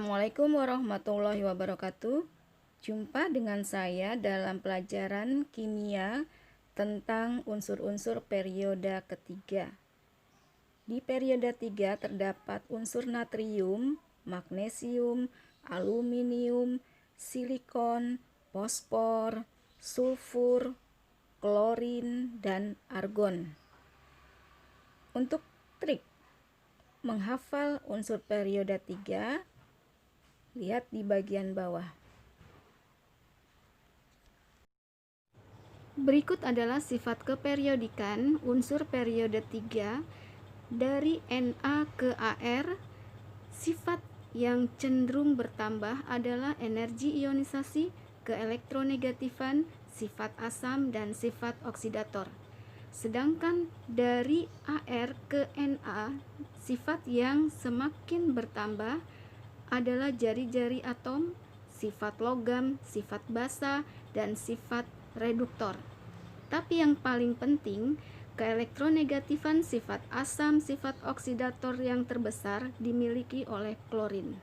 Assalamualaikum warahmatullahi wabarakatuh. Jumpa dengan saya dalam pelajaran kimia tentang unsur-unsur periode ketiga. Di periode 3 terdapat unsur natrium, magnesium, aluminium, silikon, fosfor, sulfur, klorin, dan argon. Untuk trik menghafal unsur periode 3, lihat di bagian bawah. Berikut adalah sifat keperiodikan unsur periode 3 dari Na ke Ar. Sifat yang cenderung bertambah adalah energi ionisasi, keelektronegatifan, sifat asam, dan sifat oksidator. Sedangkan dari Ar ke Na, sifat yang semakin bertambah adalah jari-jari atom, sifat logam, sifat basa, dan sifat reduktor. Tapi yang paling penting, keelektronegatifan sifat asam, sifat oksidator yang terbesar dimiliki oleh klorin.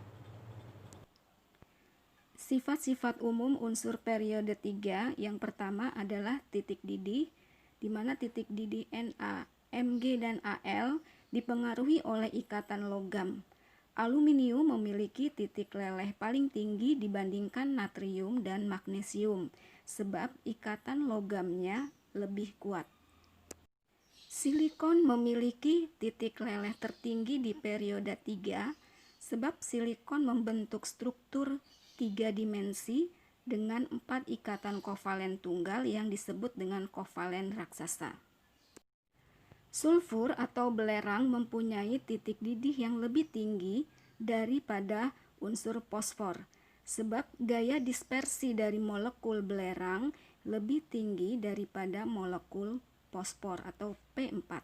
Sifat-sifat umum unsur periode 3 yang pertama adalah titik didih, di mana titik didih Na, Mg, dan Al dipengaruhi oleh ikatan logam. Aluminium memiliki titik leleh paling tinggi dibandingkan natrium dan magnesium, sebab ikatan logamnya lebih kuat. Silikon memiliki titik leleh tertinggi di periode 3, sebab silikon membentuk struktur 3 dimensi dengan 4 ikatan kovalen tunggal yang disebut dengan kovalen raksasa. Sulfur atau belerang mempunyai titik didih yang lebih tinggi daripada unsur fosfor, sebab gaya dispersi dari molekul belerang lebih tinggi daripada molekul fosfor atau P4.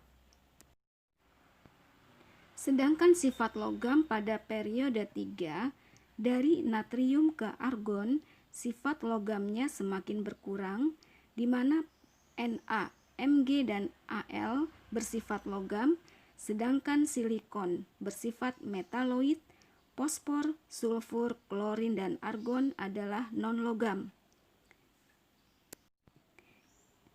Sedangkan sifat logam pada periode 3, dari natrium ke argon, sifat logamnya semakin berkurang, di mana Na, Mg, dan Al bersifat logam, sedangkan silikon bersifat metaloid, fosfor, sulfur, klorin, dan argon adalah non-logam.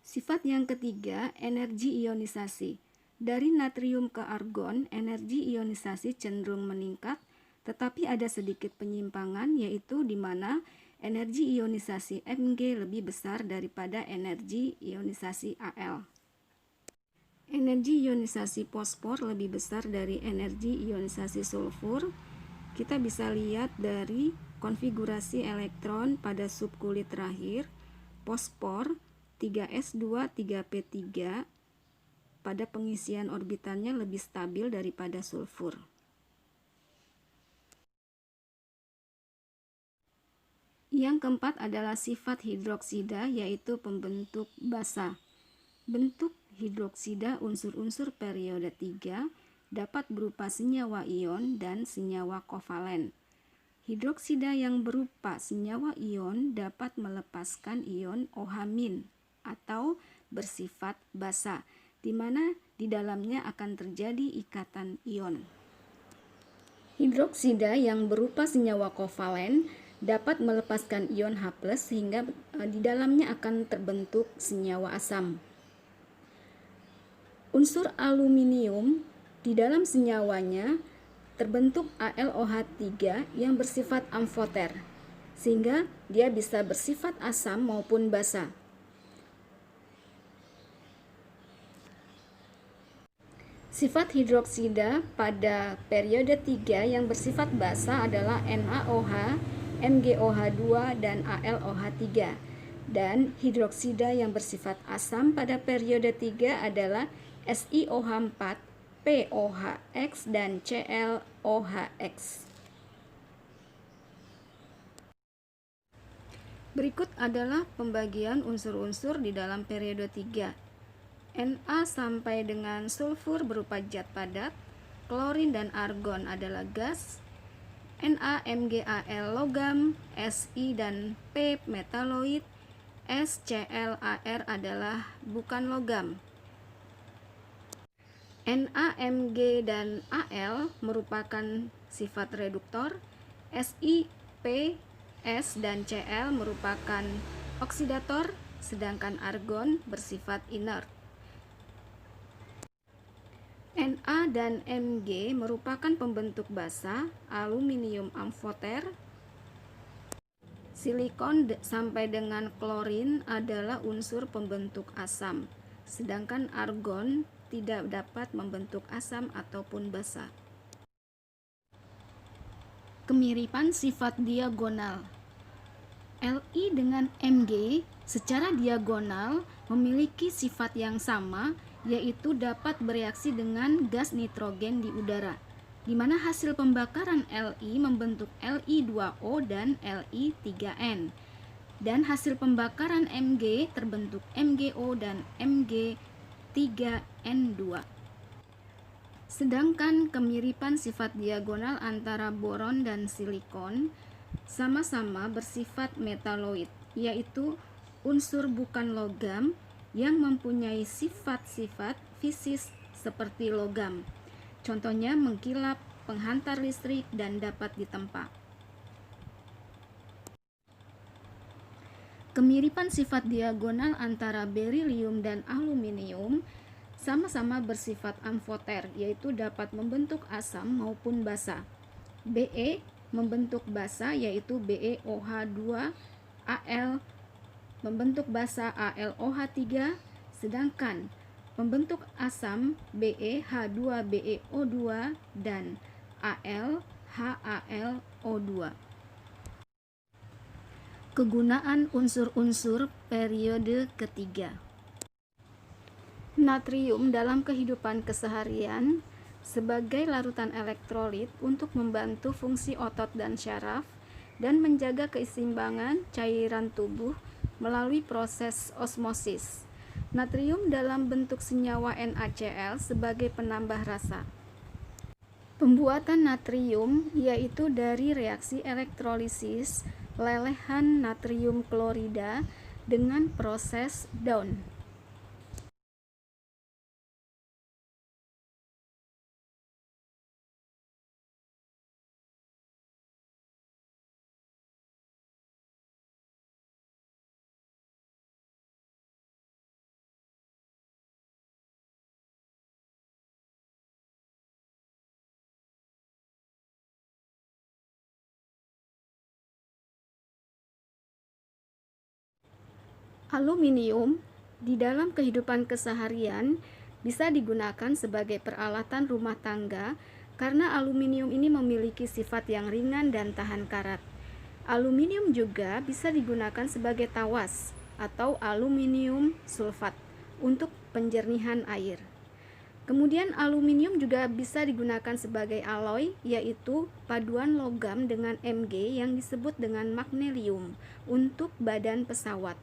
Sifat yang ketiga, energi ionisasi. Dari natrium ke argon, energi ionisasi cenderung meningkat, tetapi ada sedikit penyimpangan, yaitu di mana energi ionisasi Mg lebih besar daripada energi ionisasi Al. Energi ionisasi fosfor lebih besar dari energi ionisasi sulfur. Kita bisa lihat dari konfigurasi elektron pada subkulit terakhir. Fosfor 3s2 3p3 pada pengisian orbitannya lebih stabil daripada sulfur. Yang keempat adalah sifat hidroksida, yaitu pembentuk basa. Bentuk hidroksida unsur-unsur periode 3 dapat berupa senyawa ion dan senyawa kovalen. Hidroksida yang berupa senyawa ion dapat melepaskan ion OH- atau bersifat basa, di mana di dalamnya akan terjadi ikatan ion. Hidroksida yang berupa senyawa kovalen dapat melepaskan ion H+ sehingga di dalamnya akan terbentuk senyawa asam. Unsur aluminium di dalam senyawanya terbentuk AlOH3 yang bersifat amfoter, sehingga dia bisa bersifat asam maupun basa. Sifat hidroksida pada periode 3 yang bersifat basa adalah NaOH, MgOH2, dan AlOH3. Dan hidroksida yang bersifat asam pada periode 3 adalah SiOH4, POHX, dan ClOHX. Berikut adalah pembagian unsur-unsur di dalam periode 3. Na sampai dengan sulfur berupa zat padat, klorin dan argon adalah gas, Na, Mg, Al logam, Si dan P metaloid, S, Cl, Ar adalah bukan logam. Na, Mg, dan Al merupakan sifat reduktor, Si, P, S, dan Cl merupakan oksidator, sedangkan argon bersifat inert. Na dan Mg merupakan pembentuk basa, aluminium amfoter, silikon sampai dengan klorin adalah unsur pembentuk asam, sedangkan argon tidak dapat membentuk asam ataupun basa. Kemiripan sifat diagonal. Li dengan Mg secara diagonal memiliki sifat yang sama, yaitu dapat bereaksi dengan gas nitrogen di udara, di mana hasil pembakaran Li membentuk Li2O dan Li3N, dan hasil pembakaran Mg terbentuk MgO dan Mg3N2. Sedangkan kemiripan sifat diagonal antara boron dan silikon sama-sama bersifat metaloid, yaitu unsur bukan logam yang mempunyai sifat-sifat fisis seperti logam. Contohnya mengkilap, penghantar listrik, dan dapat ditempa. Kemiripan sifat diagonal antara berilium dan aluminium sama-sama bersifat amfoter, yaitu dapat membentuk asam maupun basa. Be membentuk basa, yaitu BeOH2Al membentuk basa AlOH3, sedangkan pembentuk asam BeH2BeO2 dan AlHAlO2. Kegunaan unsur-unsur periode ketiga. Natrium dalam kehidupan keseharian sebagai larutan elektrolit untuk membantu fungsi otot dan syaraf dan menjaga keseimbangan cairan tubuh melalui proses osmosis. Natrium dalam bentuk senyawa NaCl sebagai penambah rasa. Pembuatan natrium yaitu dari reaksi elektrolisis lelehan natrium klorida dengan proses Dawn. Aluminium di dalam kehidupan keseharian bisa digunakan sebagai peralatan rumah tangga karena aluminium ini memiliki sifat yang ringan dan tahan karat. Aluminium juga bisa digunakan sebagai tawas atau aluminium sulfat untuk penjernihan air. Kemudian aluminium juga bisa digunakan sebagai alloy, yaitu paduan logam dengan Mg yang disebut dengan magnesium untuk badan pesawat.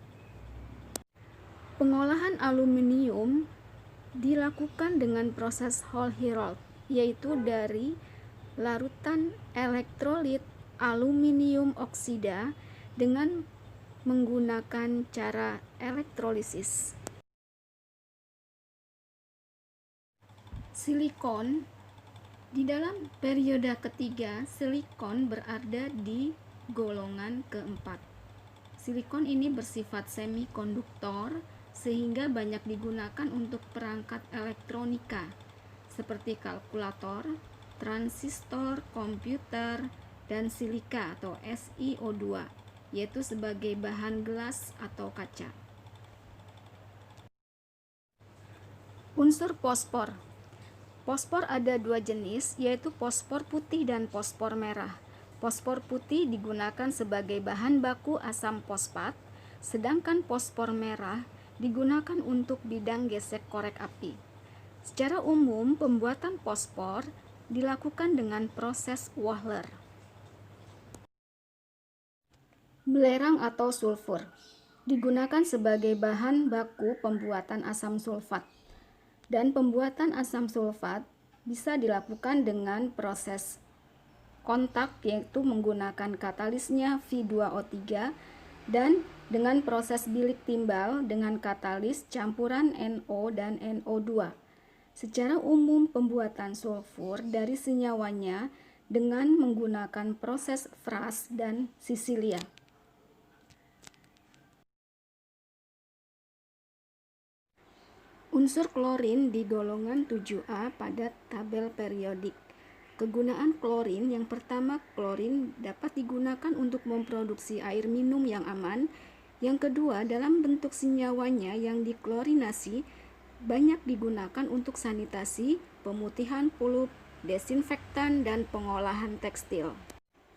Pengolahan aluminium dilakukan dengan proses Hall-Héroult, yaitu dari larutan elektrolit aluminium oksida dengan menggunakan cara elektrolisis. Silikon. Di dalam periode ketiga, silikon berada di golongan keempat. Silikon ini bersifat semikonduktor sehingga banyak digunakan untuk perangkat elektronika seperti kalkulator, transistor, komputer, dan silika atau SiO2, yaitu sebagai bahan gelas atau kaca. Unsur fosfor. Fosfor ada dua jenis, yaitu fosfor putih dan fosfor merah. Fosfor putih digunakan sebagai bahan baku asam fosfat, sedangkan fosfor merah digunakan untuk bidang gesek korek api. Secara umum, pembuatan fosfor dilakukan dengan proses Wöhler. Belerang atau sulfur digunakan sebagai bahan baku pembuatan asam sulfat, dan pembuatan asam sulfat bisa dilakukan dengan proses kontak, yaitu menggunakan katalisnya V2O3, dan dengan proses bilik timbal dengan katalis campuran NO dan NO2. Secara umum pembuatan sulfur dari senyawanya dengan menggunakan proses Fras dan Sisilia. Unsur klorin di golongan 7A pada tabel periodik. Kegunaan klorin yang pertama, klorin dapat digunakan untuk memproduksi air minum yang aman. Yang kedua, dalam bentuk senyawanya yang diklorinasi banyak digunakan untuk sanitasi, pemutihan pulp, desinfektan, dan pengolahan tekstil.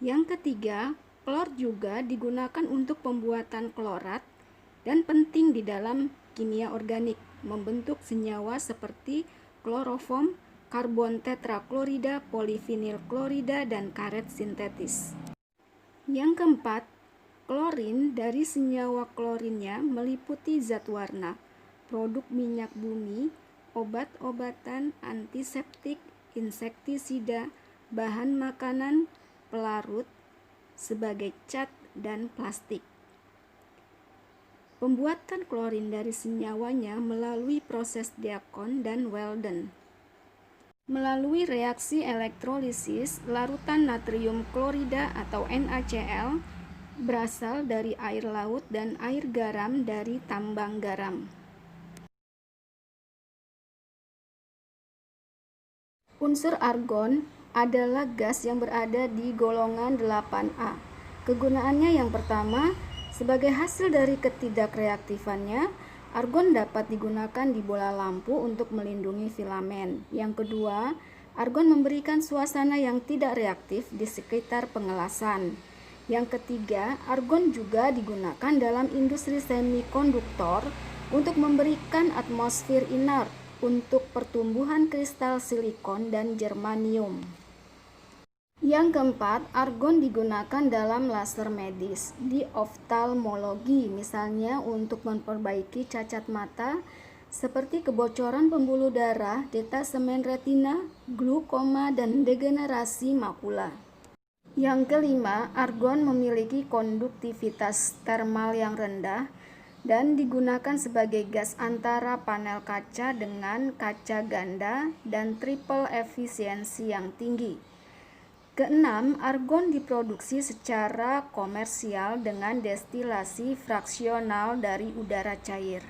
Yang ketiga, klor juga digunakan untuk pembuatan klorat dan penting di dalam kimia organik, membentuk senyawa seperti kloroform, karbon tetraklorida, polivinil klorida, dan karet sintetis. Yang keempat, klorin dari senyawa klorinnya meliputi zat warna, produk minyak bumi, obat-obatan, antiseptik, insektisida, bahan makanan, pelarut, sebagai cat, dan plastik. Pembuatan klorin dari senyawanya melalui proses Diakon dan Weldon. Melalui reaksi elektrolisis, larutan natrium klorida atau NaCl berasal dari air laut dan air garam dari tambang garam. Unsur argon adalah gas yang berada di golongan 8A. Kegunaannya yang pertama, sebagai hasil dari ketidakreaktifannya, argon dapat digunakan di bola lampu untuk melindungi filamen. Yang kedua, argon memberikan suasana yang tidak reaktif di sekitar pengelasan. Yang ketiga, argon juga digunakan dalam industri semikonduktor untuk memberikan atmosfer inert untuk pertumbuhan kristal silikon dan germanium. Yang keempat, argon digunakan dalam laser medis, di oftalmologi, misalnya untuk memperbaiki cacat mata, seperti kebocoran pembuluh darah, detasemen retina, glaukoma, dan degenerasi makula. Yang kelima, argon memiliki konduktivitas termal yang rendah dan digunakan sebagai gas antara panel kaca dengan kaca ganda dan triple efisiensi yang tinggi. Keenam, argon diproduksi secara komersial dengan destilasi fraksional dari udara cair.